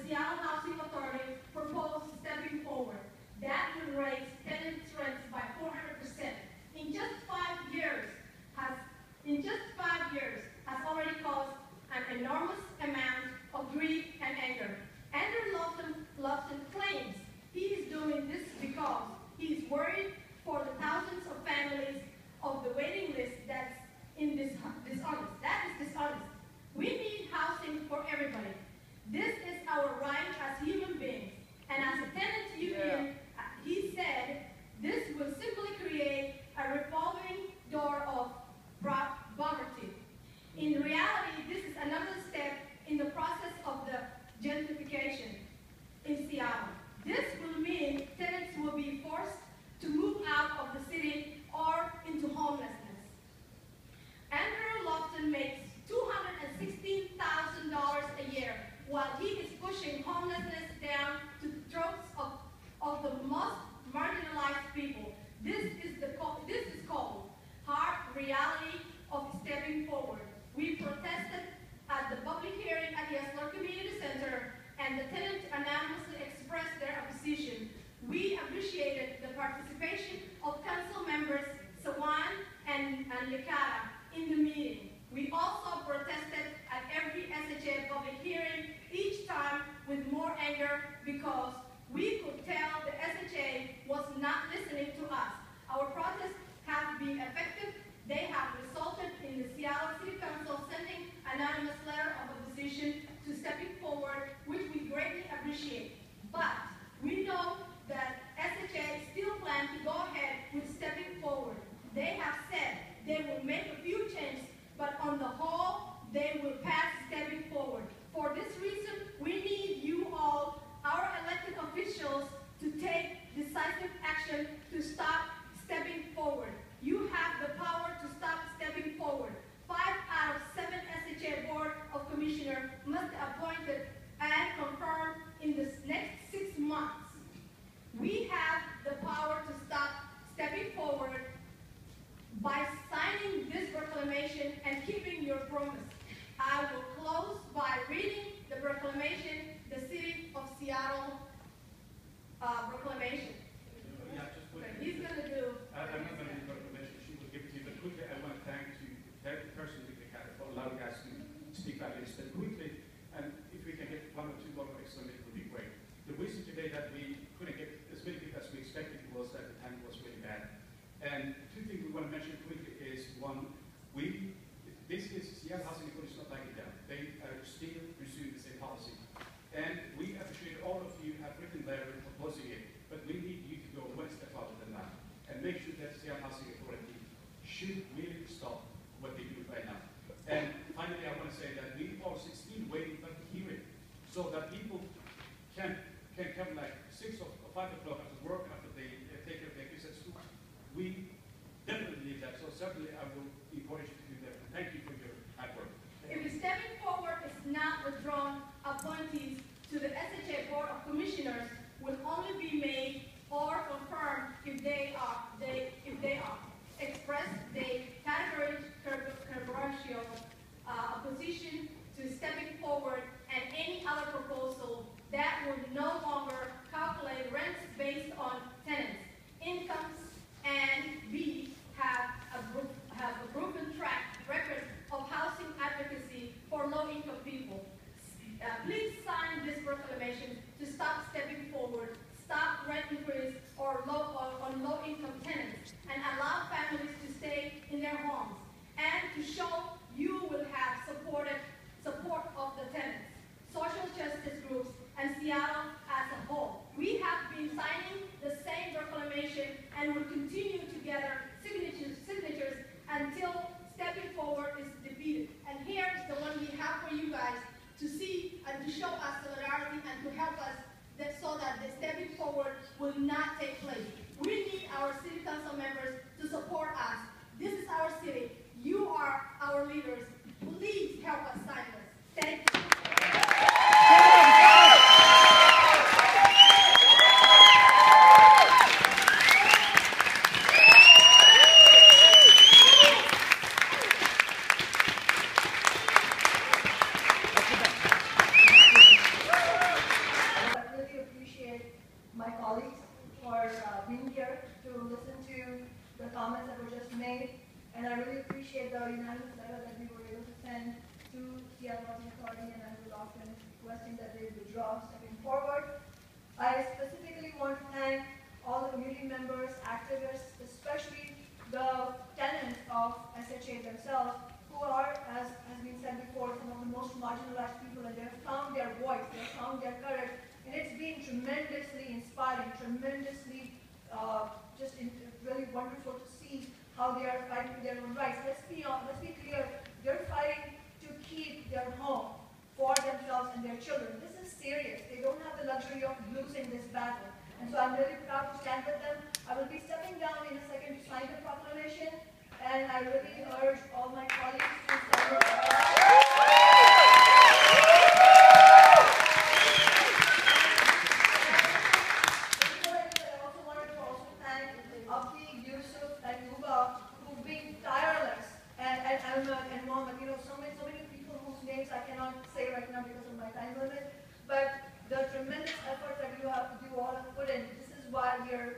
Seattle Housing Authority proposed stepping forward. That will raise tenants' rents by 400%. In just 5 years, has already caused an enormous amount of grief and anger. Andrew Lofton claims he is doing this because he is worried for the thousands of families of the waiting list that's dishonest. That is dishonest. We need housing for everybody. This is our right as human beings. And as a tenants union, he said, this will simply create a revolving door of poverty. In reality, this is another step in the process of the gentrification in Seattle. This will mean tenants will be forced to move out of the city or into homelessness. Andrew Lofton makes $216,000 a year while he is pushing homelessness down to the throats of the most marginalized people. This is called hard reality of stepping forward. We protested at the public hearing at the Esler Community Center, and the tenants anonymously expressed their opposition. We appreciated the participation of council members Sawan and Licata in the meeting. We also protested at every SHA public hearing, each time with more anger because we could tell the SHA was not listening to us. Our protests have been effective. They have resulted in the Seattle City Council sending an anonymous letter of opposition to stepping forward, which we greatly appreciate. But we know that SHA still plans to go ahead with stepping forward. They have said they will make a few changes, but on the whole, they will pass stepping forward. For this reason, we need you all, our elected officials, to take decisive action to stop stepping forward. You have the power to stop stepping forward. 5 out of 7 SHA Board of Commissioners must be appointed and confirmed in the next 6 months. We have the power to stop stepping forward by signing this proclamation and keeping your promise. I will close by reading the proclamation, the City of Seattle proclamation. Yeah, just quickly. He's going to do. I'm not going to do the proclamation. She will give it to you. But quickly, I want to thank the person for allowing us to speak about this. But quickly, and if we can get 1 or 2 more explanations, it would be great. The reason today that we couldn't get as many people as we expected was that the time was really bad. And 2 things we want to mention quickly is, one, this is Seattle Housing Authority is not backing down. They are still pursuing the same policy. And we appreciate all of you have written letter proposing it, but we need you to go 1 step further than that and make sure that Seattle Housing Authority should really stop what they do right now. And finally, I want to say that we are 16 waiting for the hearing, so that people can come like 6 or 5 o'clock after work after they take care of their kids at school. We definitely need that. So certainly, I will encourage you to do that. Thank you for your hard work. If stepping forward is not withdrawn, appointees to the SHA Board of Commissioners will only be made or confirmed if they are expressed the categorical opposition to stepping forward and any other proposal that would no longer calculate rents based on tenants' incomes and B, have a proven track record of housing advocacy for low-income people. Please sign this proclamation. And I really appreciate the unanimous letter that we were able to send to Seattle Housing Authority, and I was often requesting that they withdraw stepping forward. I specifically want to thank all the community members, activists, especially the tenants of SHA themselves, who are, as has been said before, some of the most marginalized people, and they have found their voice, they have found their courage, and it's been tremendously inspiring, tremendously really wonderful to see how they are fighting for their own rights. Let's be clear, they're fighting to keep their home for themselves and their children. This is serious. They don't have the luxury of losing this battle. And so I'm really proud to stand with them. I will be stepping down in a second to sign the proclamation, and I really urge all my colleagues to stand with and Mohammed, so many people whose names I cannot say right now because of my time limit, but the tremendous effort that you all have put in, this is why we're